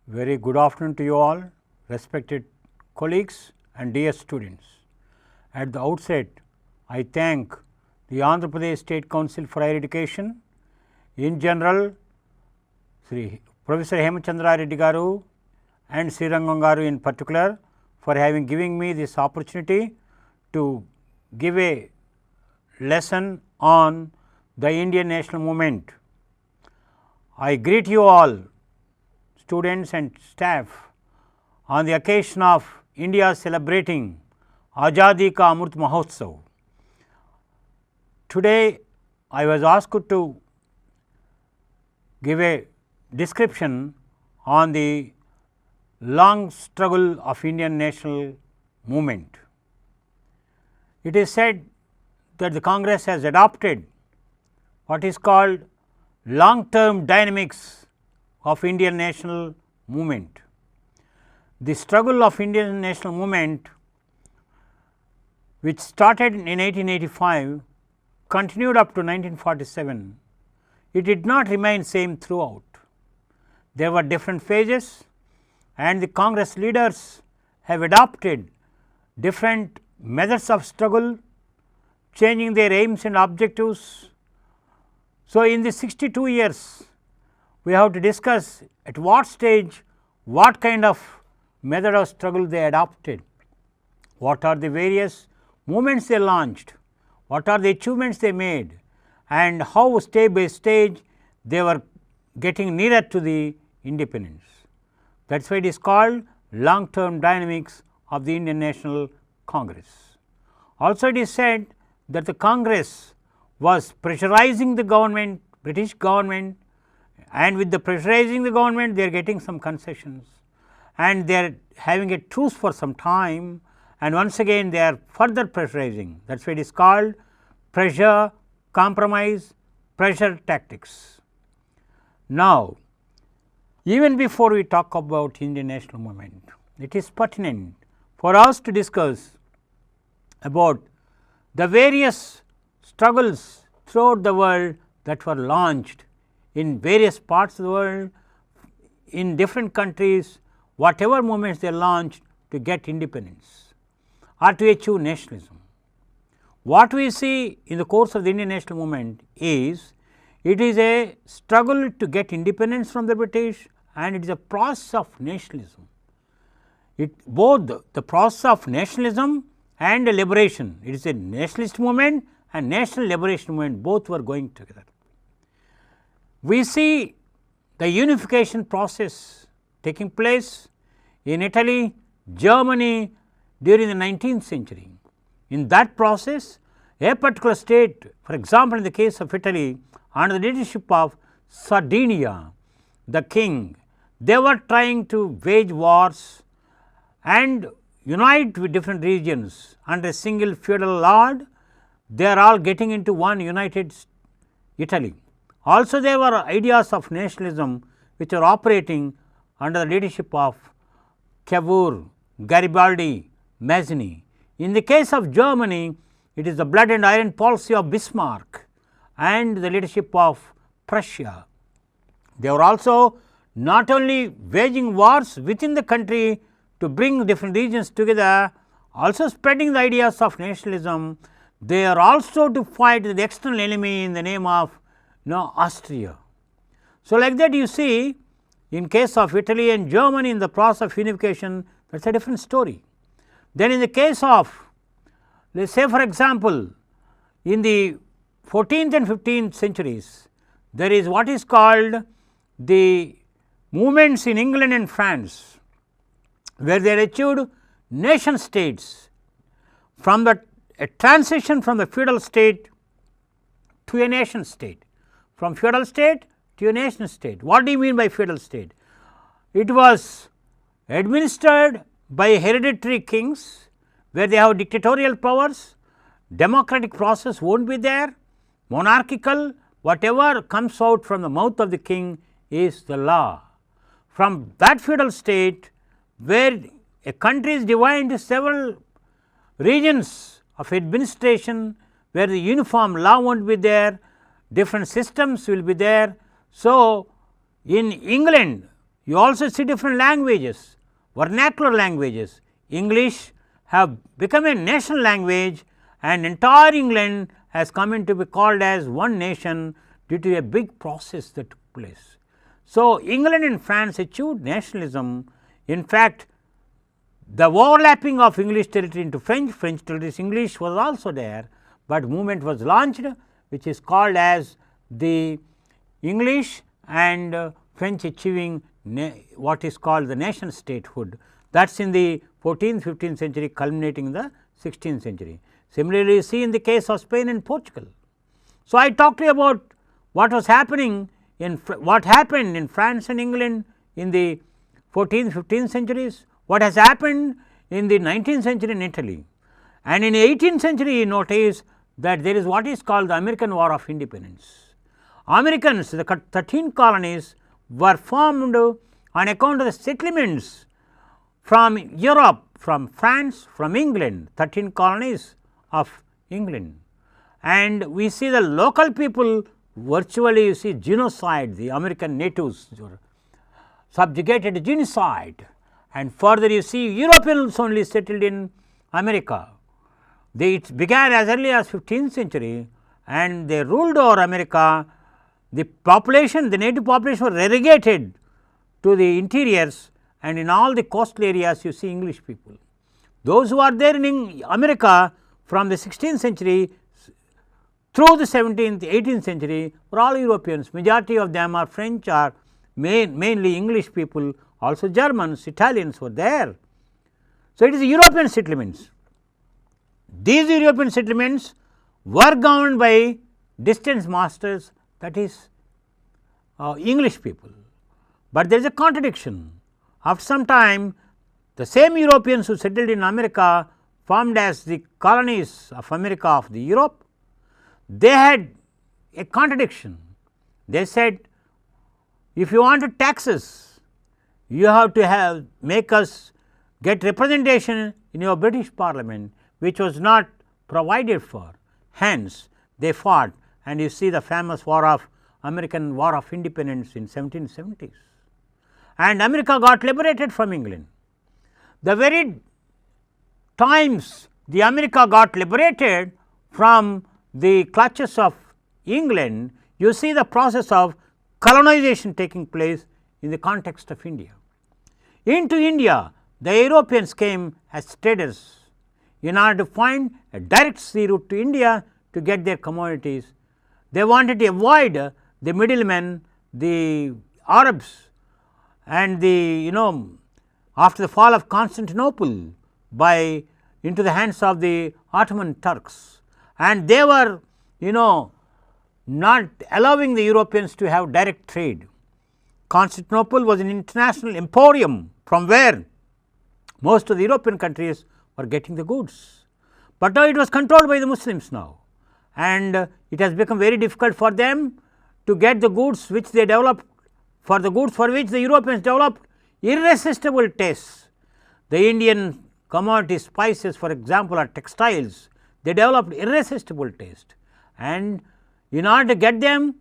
Very good afternoon to you all, respected colleagues and dear students. At the outset, I thank the Andhra Pradesh State Council for Higher Education, in general, Sri Professor Hemachandra Reddy Garu and Tiranga Garu in particular, for having given me this opportunity to give a lesson on the Indian national movement. I greet you all, students and staff, on the occasion of India celebrating Azadi Ka Amrit Mahotsav. Today, I was asked to give a description on the long struggle of Indian national movement. It is said that the Congress has adopted what is called long term dynamics of Indian national movement. The struggle of Indian national movement, which started in 1885, continued up to 1947, it did not remain same throughout. There were different phases, and the Congress leaders have adopted different methods of struggle, changing their aims and objectives. So, in the 62 years, we have to discuss at what stage, what kind of method of struggle they adopted, what are the various movements they launched, what are the achievements they made, and how stage by stage they were getting nearer to the independence. That is why it is called long term dynamics of the Indian National Congress. Also, it is said that the Congress was pressurizing the government, British government, and with the pressurizing the government, they are getting some concessions, and they are having a truce for some time, and once again they are further pressurizing. That is why it is called pressure, compromise, pressure tactics. Now, even before we talk about Indian national movement, it is pertinent for us to discuss about the various struggles throughout the world that were launched in various parts of the world, in different countries, whatever movements they launched to get independence or to achieve nationalism. What we see in the course of the Indian national movement is, it is a struggle to get independence from the British, and it is a process of nationalism. Both the process of nationalism and liberation, it is a nationalist movement and national liberation movement, both were going together. We see the unification process taking place in Italy, Germany during the 19th century. In that process, a particular state, for example, in the case of Italy, under the leadership of Sardinia, the king, they were trying to wage wars and unite with different regions under a single feudal lord. They are all getting into one united Italy. Also, there were ideas of nationalism which are operating under the leadership of Cavour, Garibaldi, Mazzini. In the case of Germany, it is the blood and iron policy of Bismarck and the leadership of Prussia. They were also not only waging wars within the country to bring different regions together, also spreading the ideas of nationalism. They are also to fight the external enemy in the name of Austria. So, like that you see, in case of Italy and Germany, in the process of unification, that is a different story. Then in the case of, let us say for example, in the 14th and 15th centuries, there is what is called the movements in England and France, where they achieved nation states, from a transition from the feudal state to a nation state, from feudal state to a nation state. What do you mean by feudal state? It was administered by hereditary kings, where they have dictatorial powers, democratic process will not be there, monarchical, whatever comes out from the mouth of the king is the law. From that feudal state, where a country is divided into several regions of administration, where the uniform law will not be there, different systems will be there. So, in England, You also see different languages, vernacular languages. English have become a national language, and entire England has come into be called as one nation due to a big process that took place. So, England and France achieved nationalism. In fact, the overlapping of English territory into French territories, English was also there, but movement was launched which is called as the English and French achieving what is called the nation statehood. That is in the 14th, 15th century culminating in the 16th century. Similarly, you see in the case of Spain and Portugal. So, I talked to you about what was happening in what happened in France and England in the 14th, 15th centuries, what has happened in the 19th century in Italy, and in the 18th century you notice that there is what is called the American War of Independence. Americans, the 13 colonies were formed on account of the settlements from Europe, from France, from England, 13 colonies of England, and we see the local people virtually, you see genocide, the American natives were subjugated to genocide, and further you see Europeans only settled in America. It began as early as 15th century and they ruled over America. The population, the native population were relegated to the interiors, and in all the coastal areas you see English people. Those who are there in America from the 16th century through the 17th, 18th century were all Europeans. Majority of them are French or mainly English people, also Germans, Italians were there. So, it is European settlements. These European settlements were governed by distant masters, that is English people, but there is a contradiction. After some time, the same Europeans who settled in America formed as the colonies of America of the Europe, they had a contradiction. They said, if you want to tax us, you have to make us get representation in your British Parliament, which was not provided for. Hence, they fought, and you see the famous American War of Independence in 1770s, and America got liberated from England. The very times the America got liberated from the clutches of England, you see the process of colonization taking place in the context of India. Into India, the Europeans came as traders in order to find a direct sea route to India to get their commodities. They wanted to avoid the middlemen, the Arabs, and after the fall of Constantinople into the hands of the Ottoman Turks, and they were not allowing the Europeans to have direct trade. Constantinople was an international emporium from where most of the European countries were getting the goods, but now it was controlled by the Muslims now, and it has become very difficult for them to get the goods which they developed, for the goods for which the Europeans developed irresistible tastes. The Indian commodities, spices for example, or textiles, they developed irresistible taste, and in order to get them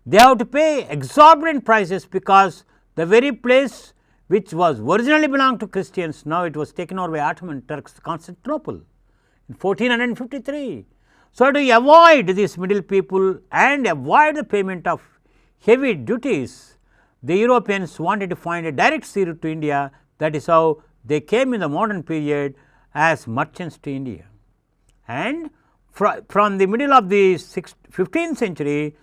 they have to pay exorbitant prices, because the very place which was originally belonged to Christians, now it was taken over by Ottoman Turks, Constantinople in 1453. So, to avoid these middle people and avoid the payment of heavy duties, the Europeans wanted to find a direct sea route to India. That is how they came in the modern period as merchants to India. And from the middle of the 15th century,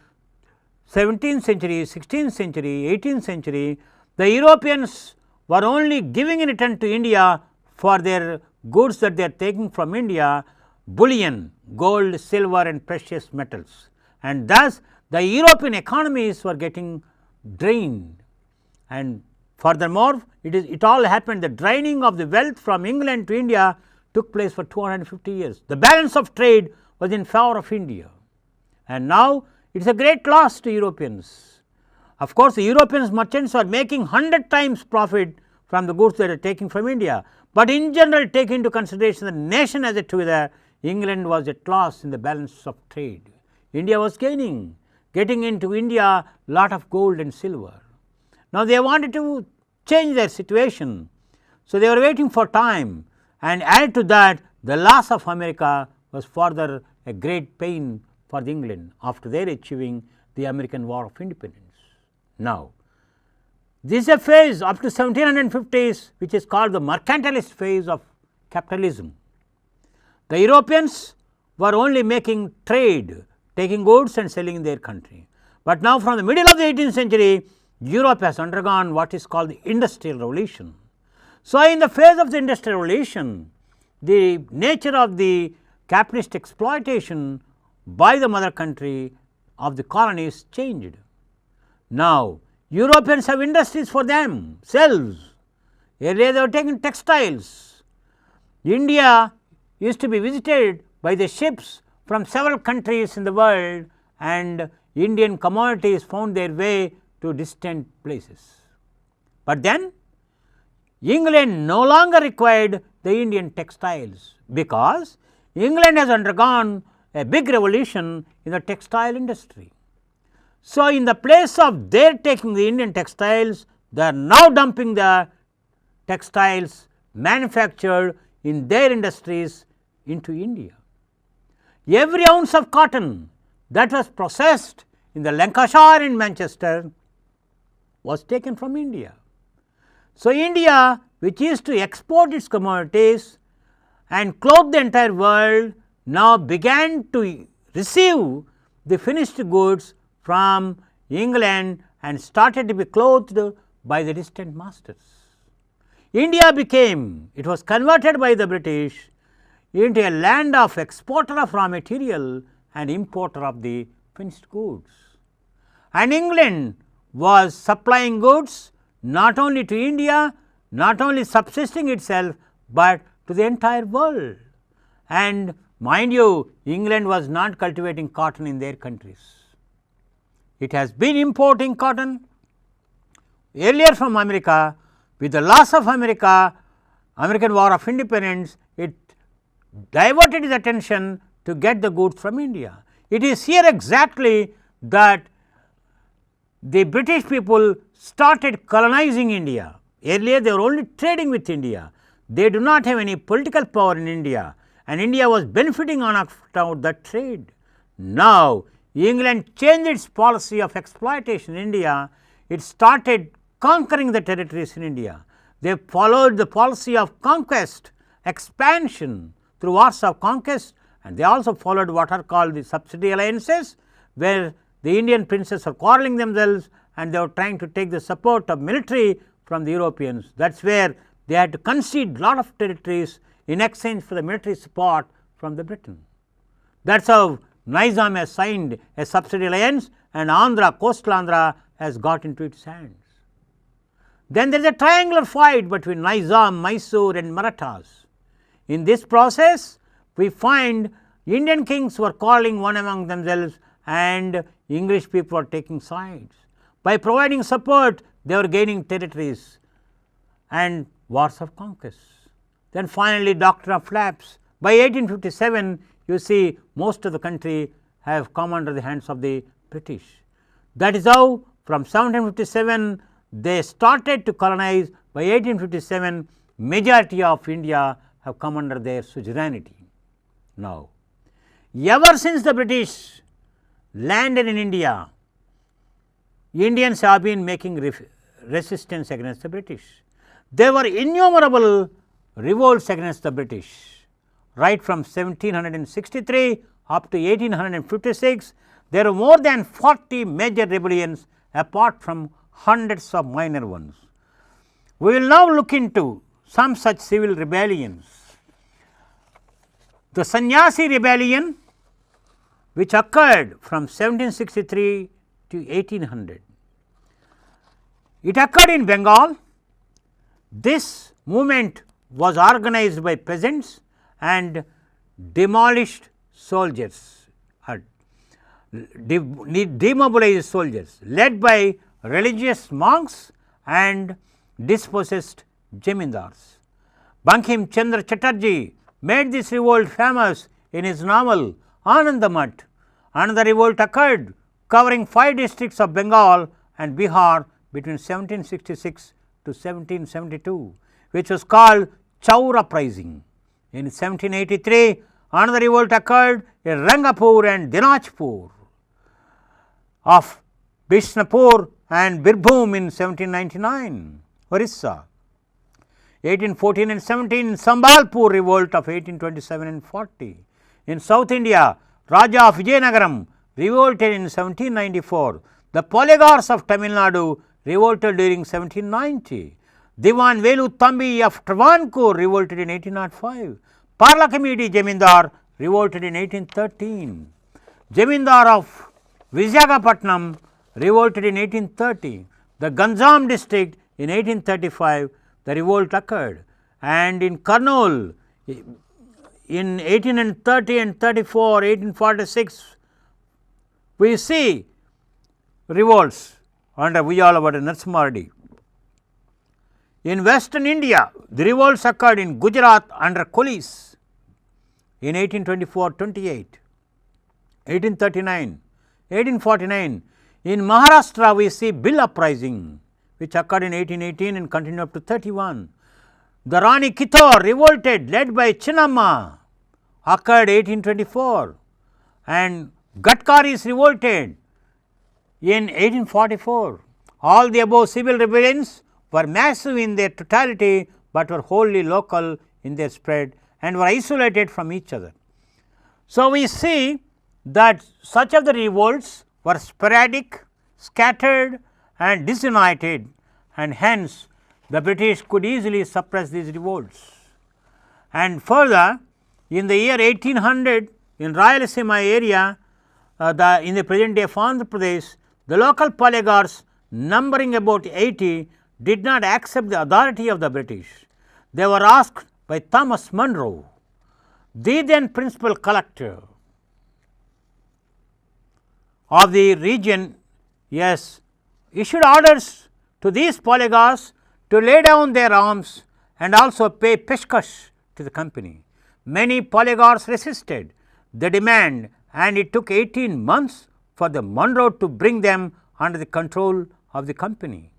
17th century, 16th century, 18th century, the Europeans were only giving in return to India for their goods that they are taking from India, bullion, gold, silver and precious metals, and thus the European economies were getting drained. And furthermore, it all happened, the draining of the wealth from England to India took place for 250 years. The balance of trade was in favor of India, and now it is a great loss to Europeans. Of course, the European merchants are making 100 times profit from the goods that are taking from India, but in general, take into consideration the nation as a together, England was at loss in the balance of trade. India was gaining, getting into India lot of gold and silver. Now, they wanted to change their situation. So, they were waiting for time, and added to that, the loss of America was further a great pain for the England after their achieving the American War of Independence. Now, this is a phase up to 1750s which is called the mercantilist phase of capitalism. The Europeans were only making trade, taking goods and selling in their country. But now from the middle of the 18th century, Europe has undergone what is called the Industrial Revolution. So, in the phase of the Industrial Revolution, the nature of the capitalist exploitation by the mother country of the colonies changed. Now, Europeans have industries for themselves. Earlier they were taking textiles. India used to be visited by the ships from several countries in the world, and Indian commodities found their way to distant places. But then England no longer required the Indian textiles, because England has undergone a big revolution in the textile industry. So, in the place of their taking the Indian textiles, they are now dumping the textiles manufactured in their industries into India. Every ounce of cotton that was processed in the Lancashire and Manchester was taken from India. So, India, which used to export its commodities and clothe the entire world, now began to receive the finished goods from England and started to be clothed by the distant masters. India became, it was converted by the British into a land of exporter of raw material and importer of the finished goods. And England was supplying goods not only to India, not only subsisting itself, but to the entire world. And mind you, England was not cultivating cotton in their countries. It has been importing cotton earlier from America. With the loss of America, American War of Independence, it diverted its attention to get the goods from India. It is here exactly that the British people started colonizing India. Earlier they were only trading with India. They do not have any political power in India, and India was benefiting on account that trade. Now, England changed its policy of exploitation in India. It started conquering the territories in India. They followed the policy of conquest, expansion through wars of conquest, and they also followed what are called the subsidy alliances, where the Indian princes are quarreling themselves and they were trying to take the support of military from the Europeans. That is where they had to concede lot of territories in exchange for the military support from the Britain. That is how Nizam has signed a subsidy alliance, and Andhra, coastal Andhra has got into its hands. Then there is a triangular fight between Nizam, Mysore and Marathas. In this process, we find Indian kings were quarreling one among themselves and English people were taking sides. By providing support, they were gaining territories and wars of conquest. Then finally, doctrine of lapse. By 1857, you see most of the country have come under the hands of the British. That is how from 1757 they started to colonize. By 1857, majority of India have come under their suzerainty. Now, ever since the British landed in India, Indians have been making resistance against the British. There were innumerable revolts against the British. Right from 1763 up to 1856, there were more than 40 major rebellions apart from hundreds of minor ones. We will now look into some such civil rebellions. The Sannyasi Rebellion, which occurred from 1763 to 1800. It occurred in Bengal. This movement was organized by peasants and demolished soldiers, demobilized soldiers, led by religious monks and dispossessed jamindars. Bankim Chandra Chatterjee made this revolt famous in his novel Anandamath. Another revolt occurred covering 5 districts of Bengal and Bihar between 1766 to 1772, which was called Chow uprising. In 1783, another revolt occurred in Rangapur and Dinajpur of Bishnapur and Birbhum in 1799, Orissa. 1814 and 17, Sambalpur revolt of 1827 and 40. In South India, Raja of Vijayanagaram revolted in 1794. The polygars of Tamil Nadu revolted during 1790. Diwan Velu Tambi of Travancore revolted in 1805. Parlakamidi Jamindar revolted in 1813. Jamindar of Visakhapatnam revolted in 1830. The Ganjam district in 1835, the revolt occurred, and in Kurnool in 1830 and 34, 1846, we see revolts under Vijayawada Narasimha Reddy. In Western India, the revolts occurred in Gujarat under Colis in 1824-28, 1839, 1849. In Maharashtra, we see Bill uprising, which occurred in 1818 and continued up to 31. The Rani Kithor revolted, led by Chinnamma, occurred 1824, and Gatkaris revolted in 1844. All the above civil rebellions were massive in their totality, but were wholly local in their spread and were isolated from each other. So, we see that such of the revolts were sporadic, scattered and disunited, and hence the British could easily suppress these revolts. And further, in the year 1800, in Rayalaseema area, in the present day of Andhra Pradesh, the local polygars, numbering about 80, did not accept the authority of the British. They were asked by Thomas Munro, the then principal collector of the region, issued orders to these polygars to lay down their arms and also pay peshkash to the company. Many polygars resisted the demand, and it took 18 months for the Munro to bring them under the control of the company.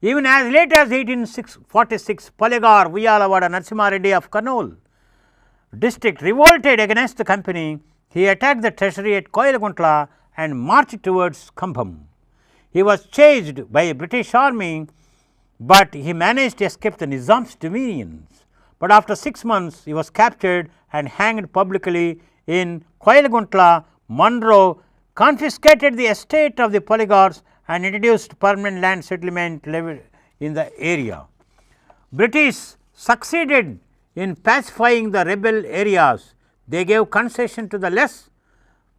Even as late as 1846, polygar Vijayawada Narasimha Reddy of Kurnool district revolted against the company. He attacked the treasury at Koyilaguntla and marched towards Khambam. He was chased by a British army, but he managed to escape the Nizam's dominions. But after 6 months, he was captured and hanged publicly in Koyilaguntla. Munro confiscated the estate of the polygars and introduced permanent land settlement in the area. British succeeded in pacifying the rebel areas. They gave concession to the less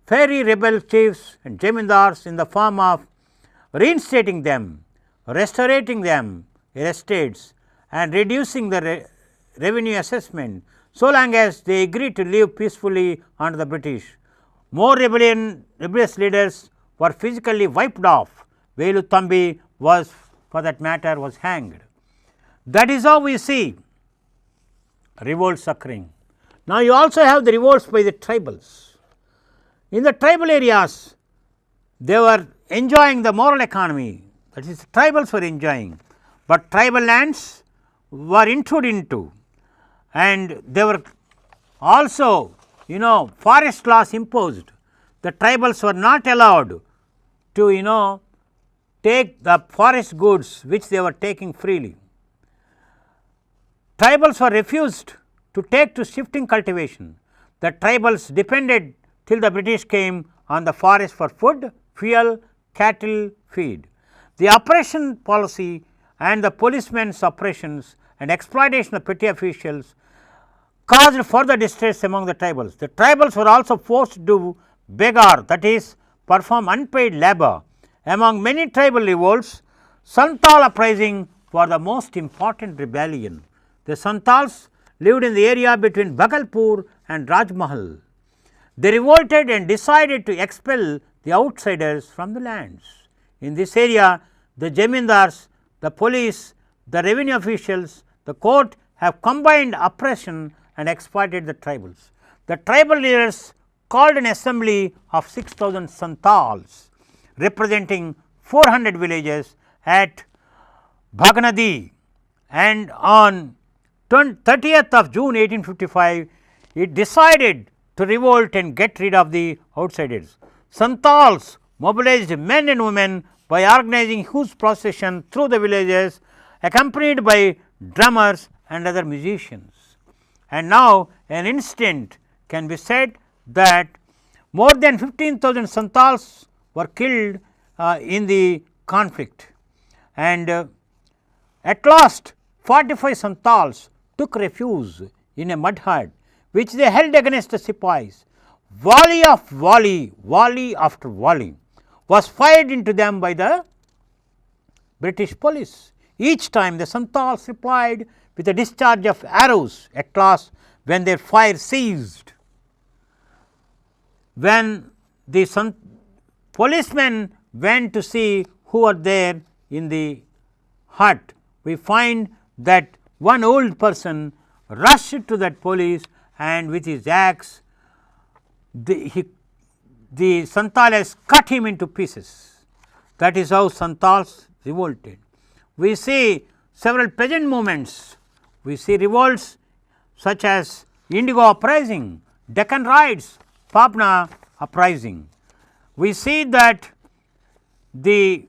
fiery rebel chiefs and jamindars in the form of reinstating them, restoring them estates, and reducing the revenue assessment, so long as they agreed to live peacefully under the British. More rebellious leaders were physically wiped off. Velu Tambi was, for that matter, was hanged. That is how we see revolts occurring. Now, you also have the revolts by the tribals. In the tribal areas, they were enjoying the moral economy, that is, tribals were enjoying, but tribal lands were intruded into, and they were also, forest laws imposed. The tribals were not allowed to, take the forest goods which they were taking freely. Tribals were refused to take to shifting cultivation. The tribals depended till the British came on the forest for food, fuel, cattle feed. The oppression policy and the policemen's oppressions and exploitation of petty officials caused further distress among the tribals. The tribals were also forced to do begar, that is, perform unpaid labor. Among many tribal revolts, Santal uprising was the most important rebellion. The Santals lived in the area between Bhagalpur and Rajmahal. They revolted and decided to expel the outsiders from the lands. In this area, the jamindars, the police, the revenue officials, the court have combined oppression and exploited the tribals. The tribal leaders called an assembly of 6,000 Santals, representing 400 villages at Bhagnadi and on 30th of June 1855, it decided to revolt and get rid of the outsiders. Santals mobilized men and women by organizing huge procession through the villages, accompanied by drummers and other musicians. And now an instant can be said that more than 15,000 Santals were killed in the conflict, and at last 45 Santals took refuge in a mud hut which they held against the Sipais. Volley after volley was fired into them by the British police. Each time the Santals replied with a discharge of arrows. At last, when their fire ceased, when the policemen went to see who were there in the hut, we find that one old person rushed to that police, and with his axe the Santals cut him into pieces. That is how Santals revolted. We see several peasant movements, we see revolts such as Indigo uprising, Deccan riots, Pabna uprising. We see that the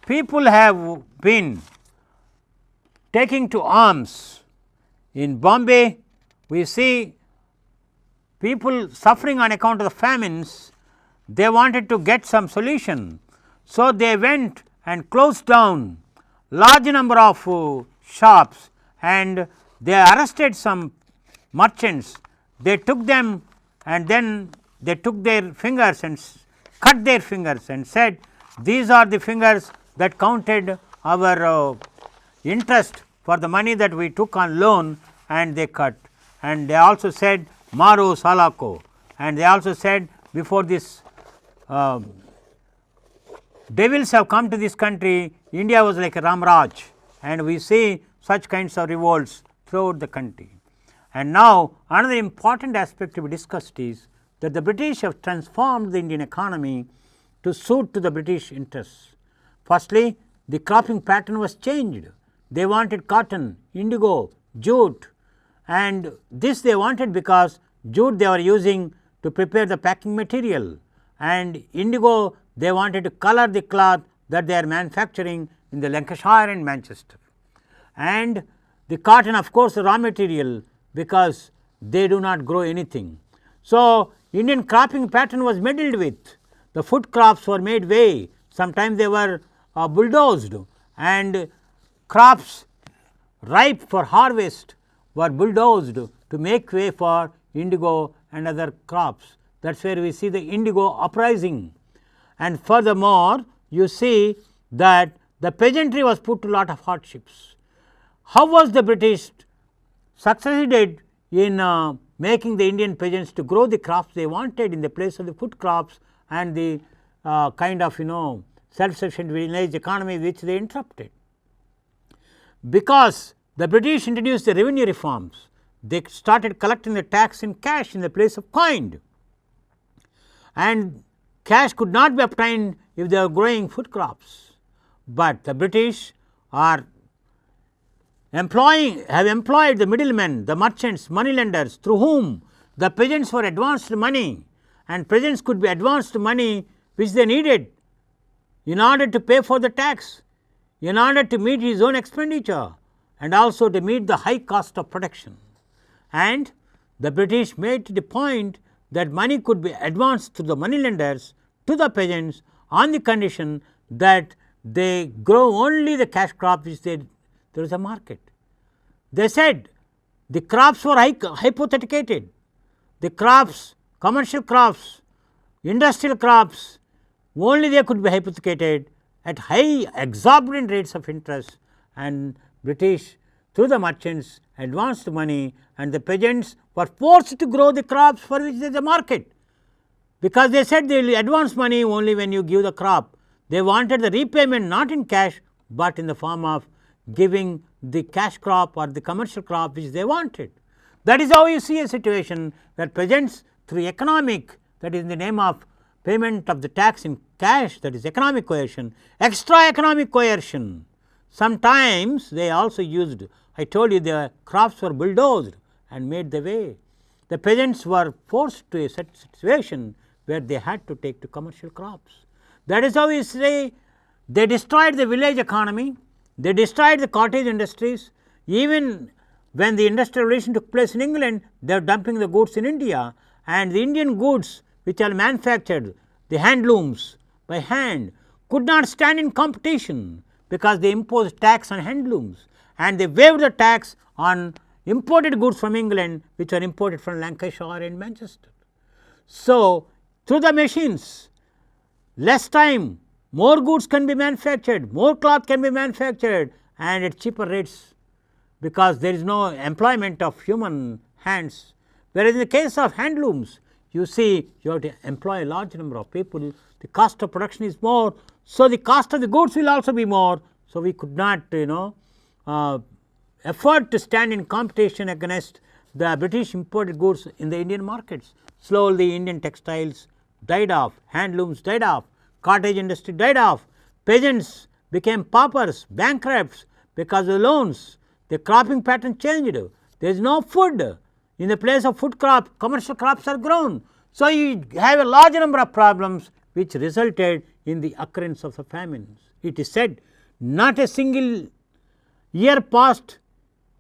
people have been taking to arms. In Bombay, we see people suffering on account of the famines. They wanted to get some solution. So, they went and closed down large number of shops, and they arrested some merchants. They took them, and then they took their fingers and cut their fingers and said, these are the fingers that counted our interest for the money that we took on loan, and they cut. And they also said Maro Salako, and they also said, before this devils have come to this country, India was like a Ramraj, and we see such kinds of revolts throughout the country. And now another important aspect to be discussed is that the British have transformed the Indian economy to suit to the British interests. Firstly, the cropping pattern was changed. They wanted cotton, indigo, jute, and this they wanted because jute they were using to prepare the packing material, and indigo they wanted to color the cloth that they are manufacturing in the Lancashire and Manchester, and the cotton of course the raw material, because they do not grow anything. So, Indian cropping pattern was meddled with. The food crops were made way, sometimes they were bulldozed, and crops ripe for harvest were bulldozed to make way for indigo and other crops. That is where we see the indigo uprising. And furthermore, you see that the peasantry was put to lot of hardships. How was the British succeeded in making the Indian peasants to grow the crops they wanted in the place of the food crops and the kind of self-sufficient village economy which they interrupted? Because the British introduced the revenue reforms, they started collecting the tax in cash in the place of coin, and cash could not be obtained if they were growing food crops. But the British have employed the middlemen, the merchants, money lenders, through whom the peasants were advanced money, and peasants could be advanced money which they needed in order to pay for the tax, in order to meet his own expenditure, and also to meet the high cost of production. And the British made the point that money could be advanced to the money lenders to the peasants on the condition that they grow only the cash crop which there is a market. They said the crops were hypothecated, the crops, commercial crops, industrial crops, only they could be hypothecated at high exorbitant rates of interest, and British through the merchants advanced money, and the peasants were forced to grow the crops for which there is a market, because they said they will advance money only when you give the crop. They wanted the repayment not in cash, but in the form of giving the cash crop or the commercial crop which they wanted. That is how you see a situation where peasants through economic, that is in the name of payment of the tax in cash, that is economic coercion, extra economic coercion, Sometimes they also used, I told you, the crops were bulldozed and made the way. The peasants were forced to a situation where they had to take to commercial crops. That is how we say they destroyed the village economy, they destroyed the cottage industries. Even when the industrial revolution took place in England, they are dumping the goods in India, and the Indian goods which are manufactured, the handlooms by hand, could not stand in competition because they imposed tax on handlooms, and they waived the tax on imported goods from England which are imported from Lancashire and Manchester. So, through the machines, less time, more goods can be manufactured, more cloth can be manufactured, and at cheaper rates, because there is no employment of human hands. Whereas in the case of handlooms, you see you have to employ a large number of people, the cost of production is more, so the cost of the goods will also be more. So, we could not afford to stand in competition against the British imported goods in the Indian markets. Slowly Indian textiles died off, handlooms died off, cottage industry died off, peasants became paupers, bankrupts because of the loans, the cropping pattern changed, there is no food, in the place of food crop, commercial crops are grown. So, you have a large number of problems which resulted in the occurrence of the famines. It is said not a single year passed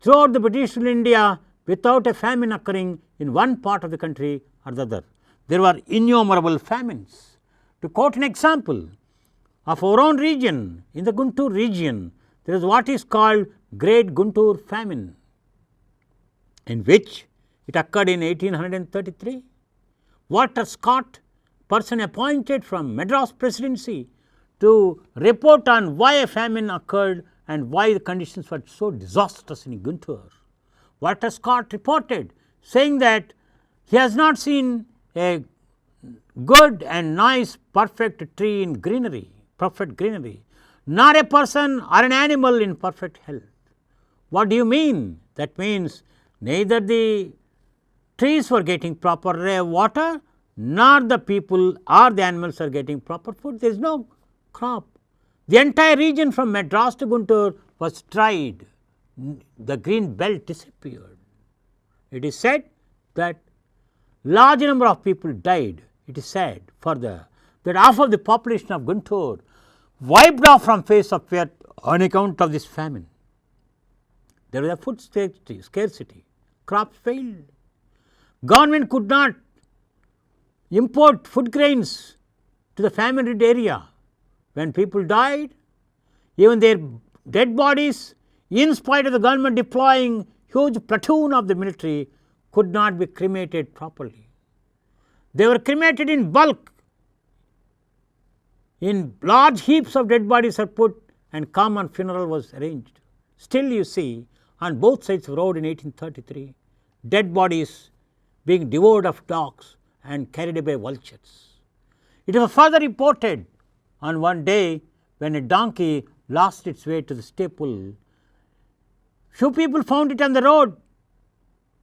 throughout the British India without a famine occurring in one part of the country or the other. There were innumerable famines. To quote an example of our own region, in the Guntur region, there is what is called Great Guntur Famine, in which it occurred in 1833. Walter Scott, person appointed from Madras Presidency to report on why a famine occurred and why the conditions were so disastrous in Guntur. Walter Scott reported, saying that he has not seen a good and nice perfect tree in greenery, perfect greenery, nor a person or an animal in perfect health. What do you mean? That means neither the trees were getting proper water, nor the people or the animals are getting proper food. There is no crop. The entire region from Madras to Guntur was dried, the green belt disappeared. It is said that large number of people died. It is said further that half of the population of Guntur wiped off from face of earth on account of this famine. There was a food scarcity, crops failed. Government could not import food grains to the famine-rid area. When people died, even their dead bodies, in spite of the government deploying huge platoon of the military, could not be cremated properly. They were cremated in bulk. In large heaps of dead bodies are put and common funeral was arranged. Still you see on both sides of the road in 1833, dead bodies being devoured of dogs and carried away vultures. It was further reported on one day when a donkey lost its way to the staple. Few people found it on the road,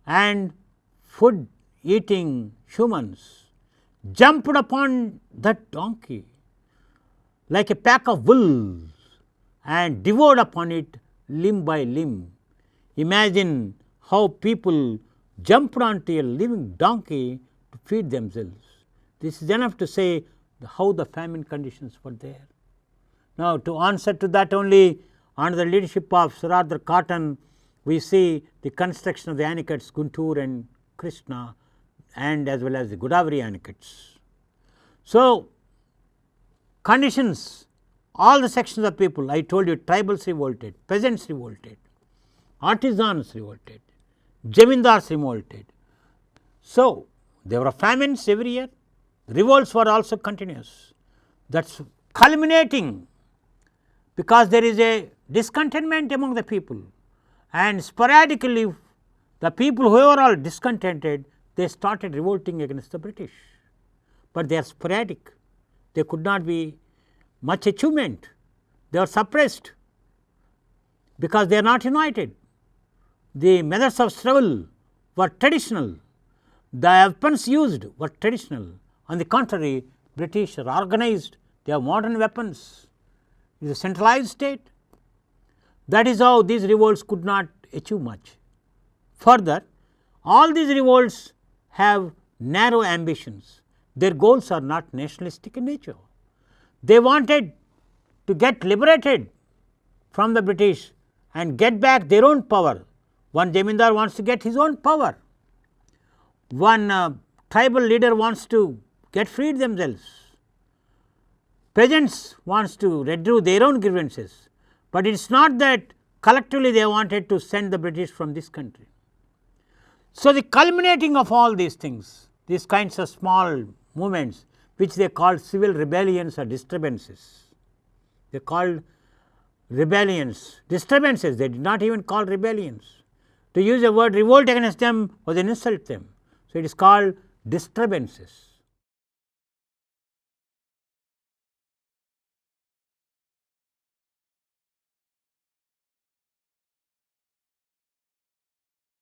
and food eating humans jumped upon that donkey like a pack of wolves and devoured upon it limb by limb. Imagine how people jumped onto a living donkey to feed themselves. This is enough to say how the famine conditions were there. Now, to answer to that only, under the leadership of Sir Arthur Cotton, we see the construction of the anicuts Guntur and Krishna, and as well as the Godavari anicuts. So, conditions, all the sections of people, I told you, tribals revolted, peasants revolted, artisans revolted, Jamindars revolted. So, there were famines every year, revolts were also continuous. That is culminating because there is a discontentment among the people, and sporadically the people who were all discontented, they started revolting against the British, but they are sporadic, they could not be much achievement, they are suppressed because they are not united. The methods of struggle were traditional, the weapons used were traditional. On the contrary, British are organized, they have modern weapons, it is a centralized state. That is how these revolts could not achieve much. Further, all these revolts have narrow ambitions. Their goals are not nationalistic in nature. They wanted to get liberated from the British and get back their own power. One Jamindar wants to get his own power. One tribal leader wants to get freed themselves. Peasants wants to redress their own grievances, but it is not that collectively they wanted to send the British from this country. So, the culminating of all these things, these kinds of small movements which they called civil rebellions or disturbances, they called rebellions, disturbances, they did not even call rebellions. To use the word revolt against them was an insult to them. So, it is called disturbances.